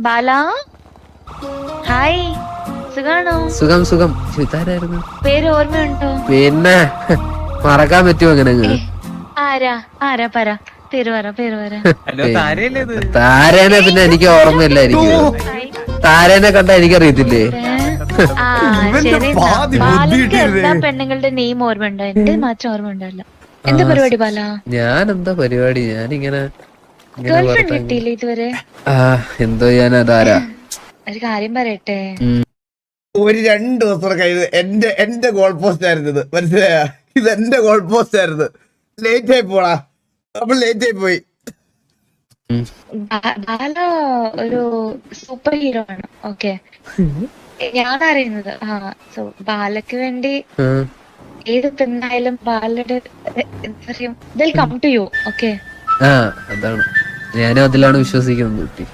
ബാല hi, സുഖാണോ? സുഖം സുഖം. ഇതാരായിരുന്നു? പേര് ഓർമ്മയുണ്ടോ? പിന്നെ മറക്കാൻ പറ്റുമോ അങ്ങനെ അങ്ങ്? ആരാ ആരാ പറ, പേര് പറ, പേര് പറ. താരേനെ പിന്നെ എനിക്ക് ഓർമ്മയില്ലായിരിക്കും. താരേനെ കണ്ട എനിക്കറിയത്തില്ലേ? ആ ശരി, ബാലക്ക് എല്ലാ പെണ്ണുങ്ങളുടെ നെയിം ഓർമ്മയുണ്ടോ? എന്റെ മാത്രം ഓർമ്മ ഉണ്ടല്ലോ. എന്താ പരിപാടി ബാല? ഞാൻ എന്താ പരിപാടി, ഞാനിങ്ങനെ ഗേൾഫ്രണ്ട് കിട്ടിയില്ലേ ഇതുവരെ? എന്തോ ചെയ്യാനാ താരാ. ഒരു കാര്യം പറയട്ടെ, ഒരു 2 ദിവസം കഴിഞ്ഞ് എന്റെ ഗോൾ പോസ്റ്റ് ആയിരുന്നു ഇത്, മനസ്സിലായ? ഇത് എന്റെ ഗോൾ പോസ്റ്റ് ആയിരുന്നു. ലേറ്റ് ആയി പോടാ, നമ്മൾ ലേറ്റ് ആയി പോയി. ബാല ഒരു സൂപ്പർ ഹീറോ ആണ്. ഓക്കെ, ഞാൻ അറിയുന്നത്. ബാലക്ക് വേണ്ടി ഏത് പെണ്ണായാലും ബാലയുടെ എന്താ പറയാ, കം ടു യു. ഓക്കെ, അതാണ് ഞാനും അതിലാണ് വിശ്വസിക്കുന്നത് കുട്ടി.